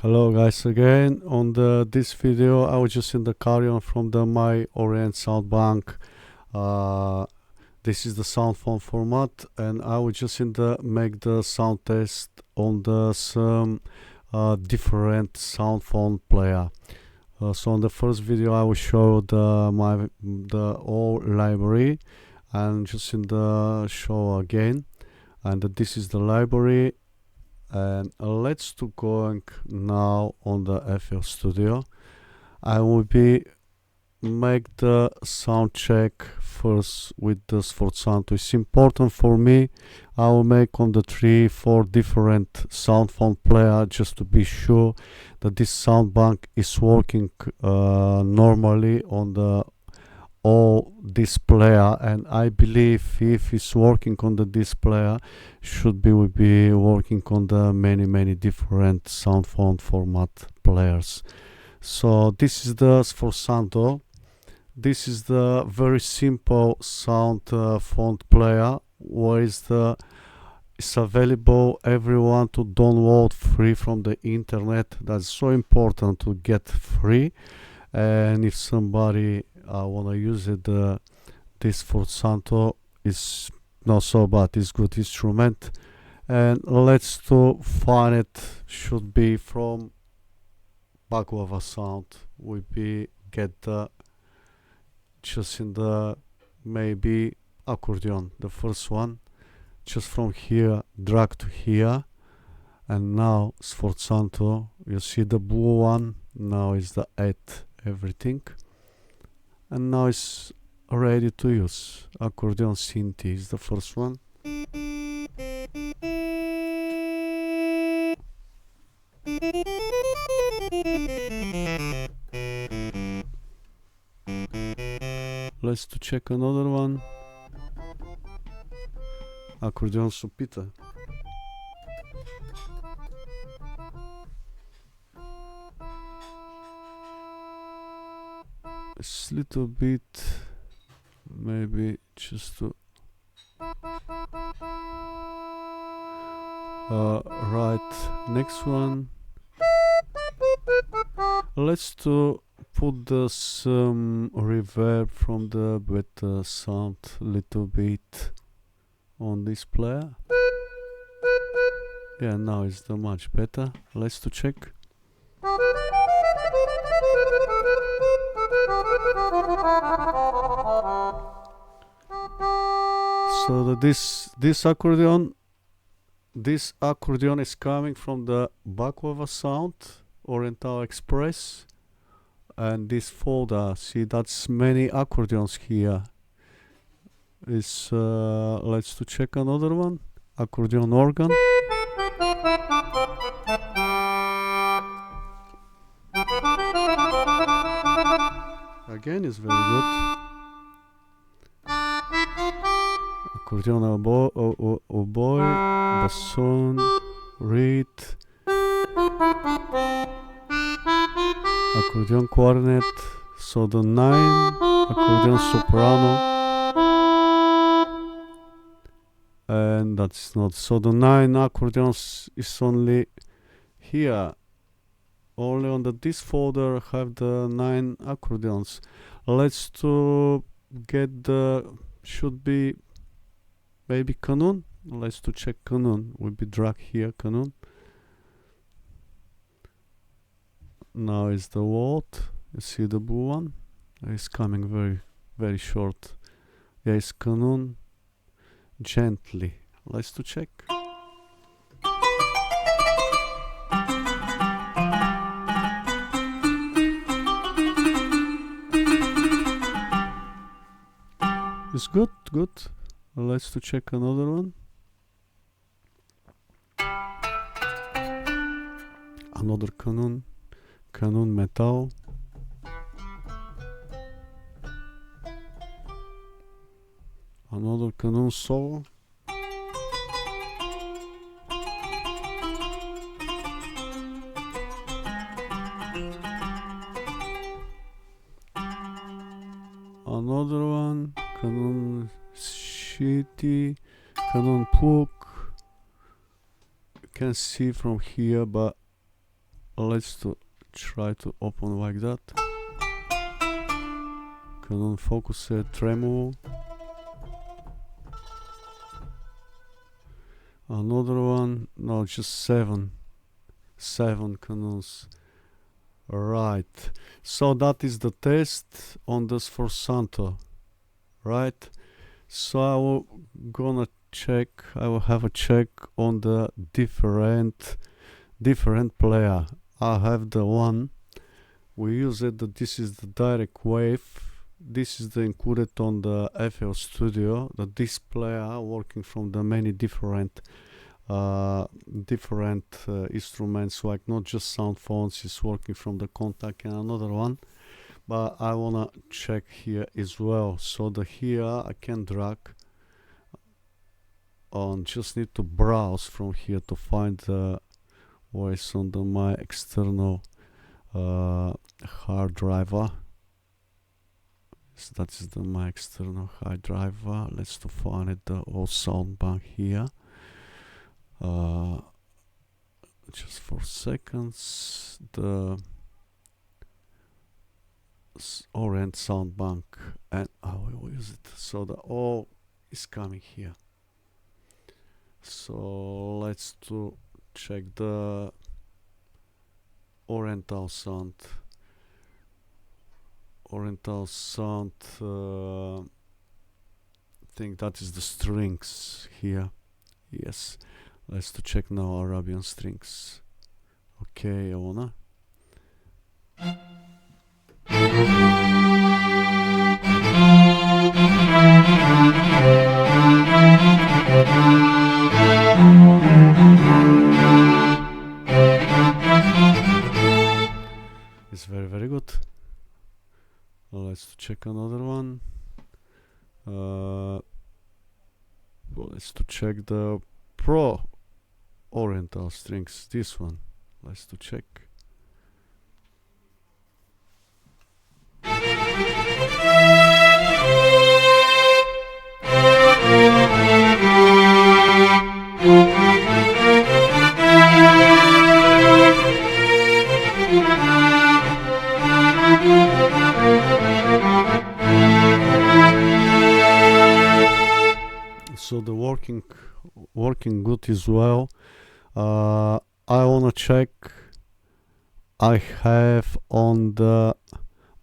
Hello guys again. On this video I was just in the carry-on from the my Oriental sound bank. This is the sound font format, and I was just in the make the sound test on the some different sound font player. So on the first video I will show the whole library, and just in the show again, and this is the library. And let's to going now on the FL Studio. I will be make the sound check first with the Sforzando. It's important for me. I will make on the 3-4 different sound font player just to be sure that this sound bank is working normally on the all this player, and I believe if it's working on the display will be working on the many different sound font format players. So this is the Sforzando. This is the very simple sound font player where it's available everyone to download free from the internet. That's so important to get free. And if somebody wanna use it, this Sforzando is not so bad. It's good instrument. And let's to find it should be from Baklava sound. We be get the just in the maybe accordion, the first one, just from here drag to here, and now Sforzando. You see the blue one now is the add everything, and now it's ready to use. Accordion synth is the first one. Let's to check another one. Accordion supita. It's little bit, maybe just to right, next one. Let's to put some reverb from the better sound little bit on this player. Yeah, now it's the much better. Let's to check. So this accordion is coming from the Baklava sound, Oriental Express, and this folder. See, that's many accordions here. Is let's to check another one. Accordion organ. Again is very good. Accordion oboe, bassoon, reed, accordion cornet, so the 9, accordion soprano, and that's not so the 9 accordions is only here. Only on this folder have the 9 accordions. Let's to get the should be maybe canon. Let's to check canon. Will be drag here canon. Now is the word. You see the blue one. It's coming very short. Yeah, it's canon. Gently. Let's to check. It's good. Let's to check another one. Another canon metal. Another canon solo. Another one, canon shitty, canon plug. You can see from here, but let's to try to open like that. Canon focus tremolo. Another one, no, just seven canons. Right, so that is the test on the Sforzando, right? So I will gonna check, I will have a check on the different player. I have the one we use it, this is the DirectWave. This is the included on the FL Studio, the disc player working from the many different instruments, like not just sound phones, it's working from the Contact and another one. But I wanna check here as well. So the here I can drag on, just need to browse from here to find the voice on my external hard driver. So that is my external hard driver. Let's to find it, the old sound bank here. Just for seconds, the Oriental sound bank, and I will use it. So the all is coming here. So let's to check the Oriental sound. Think that is the strings here. Yes, let's to check now Arabian strings. Okay, I wanna. It's very, very good. Let's check another one. Let's to check the Pro Oriental strings. This one. Let's to check. So the working good as well. I wanna check. I have on the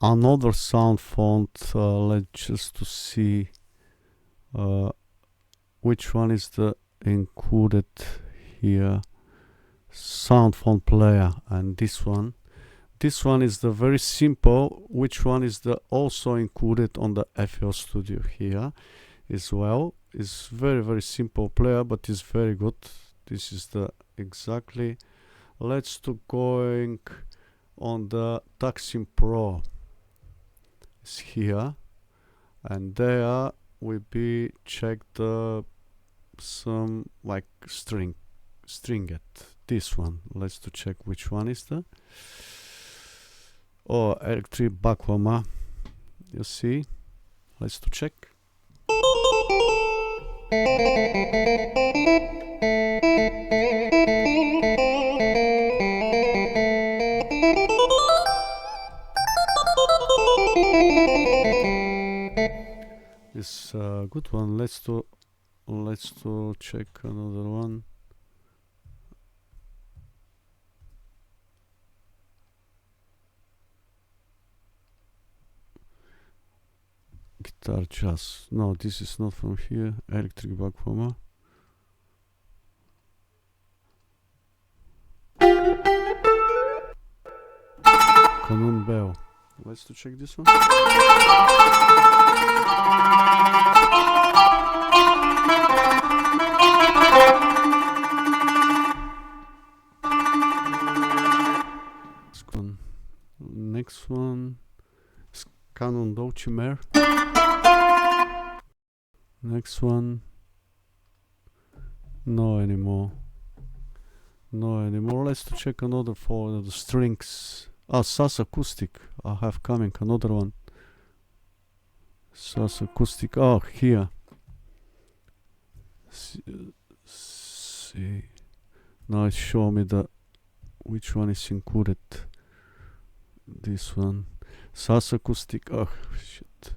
another sound font. Let's just to see which one is the included here. Soundfont Player, and this one. This one is the very simple. Which one is the also included on the FL Studio here as well. It's very, very simple player, but it's very good. This is the exactly. Let's to going on the Taksim Pro. It's here, and there will be checked some like stringet. This one. Let's to check which one is the. Oh, electric backwarmer. You see. Let's to check. It's a good one. Let's to check another one. Guitar jazz. No, this is not from here. Electric backwarmer. Canon bell. Let's to check this one. Next one is Canon Dulcimer. Next one. No anymore. Let's to check another for the strings. SAS acoustic. I have coming another one. SAS acoustic. Oh, here. See. Now it show me the which one is included? This one. SAS acoustic. Oh shit.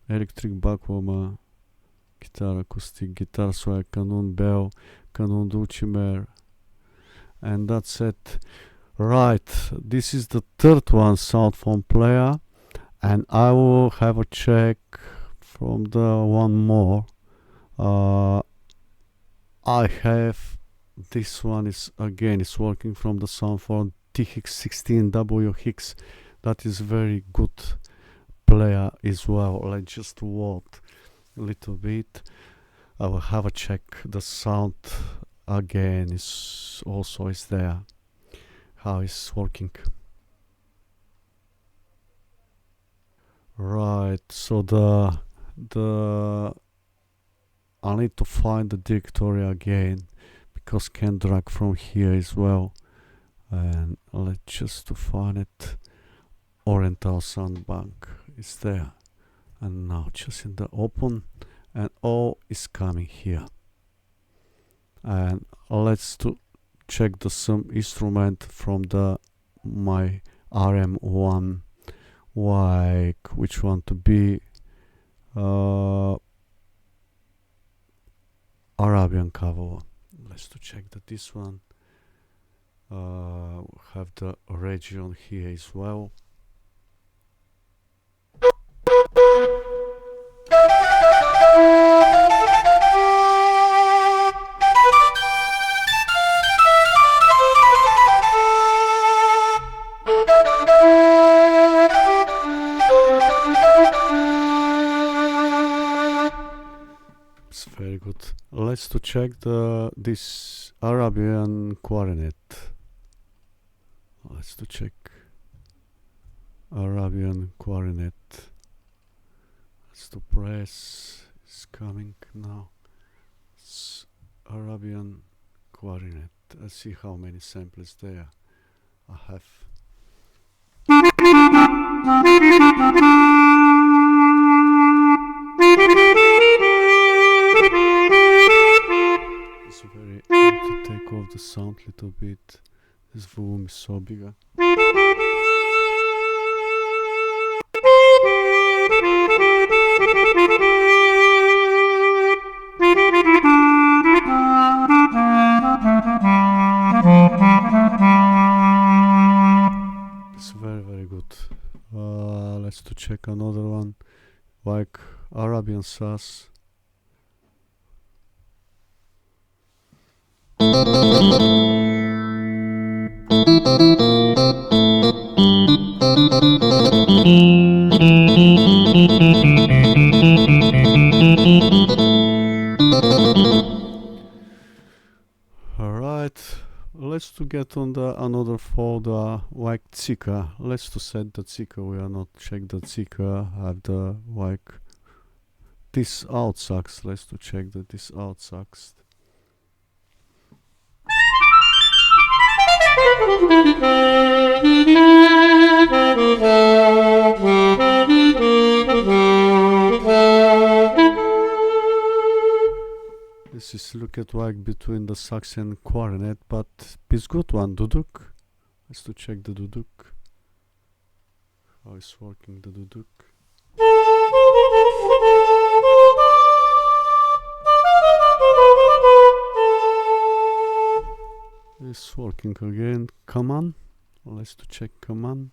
Electric backwarmer, guitar acoustic, guitar swag, canon bell, canon dulcimer, and that's it. Right, this is the third one, Soundfont Player, and I will have a check from the one more. I have this one is again is working from the Soundfont TX16WX. That is very good player as well. Let's just walk a little bit. I will have a check. The sound again is also is there. How it's working. Right, so the I need to find the directory again because can drag from here as well. And let's just to find it. Oriental sound bank is there, and now just in the open, and all is coming here. And let's to check the some instrument from the my RM1, like which one to be, Arabian cover. Let's to check that this one have the region here as well. It's very good. Let's to check this Arabian clarinet. Let's to check Arabian clarinet. Let's to press. It's coming now. It's Arabian clarinet. Let's see how many samples there I have. It's very hard to take off the sound a little bit. This volume is so bigger. It's very good. Let's to check another one, like Arabian SAS. Alright, let's to get on the another folder like Zika. Let's to set the Zika. We are not check the Zika. Have the like this out sax. Let's to check that this out sax. This is look at like between the sax and clarinet, but it's good one, duduk. Let's to check the duduk. How is working the duduk. It's working again. Come on. Let's to check come on.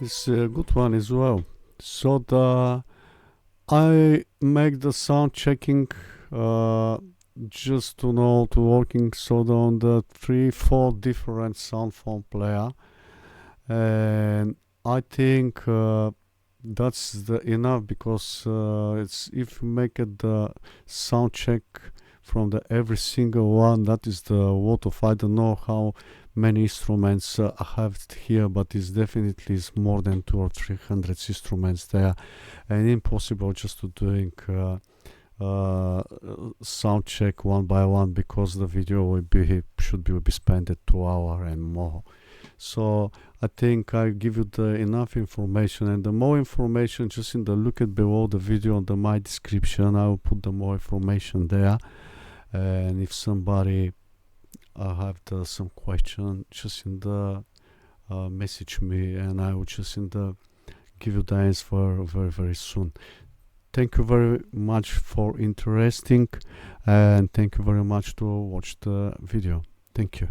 It's a good one as well. So I make the sound checking just to know to working so on the 3-4 different Soundfont player, and I think that's enough because it's if you make it the sound check from the every single one, that is the what of I don't know how many instruments I have it here, but it's definitely is more than 200 or 300 instruments there, and impossible just to doing sound check one by one, because the video will be should be spent 2 hours and more. So I think I give you the enough information, and the more information just in the look at below the video on the my description. I will put the more information there, and if somebody have some question, just in the message me, and I will just in the give you the answer very soon. Thank you very much for interesting, and thank you very much to watch the video. Thank you.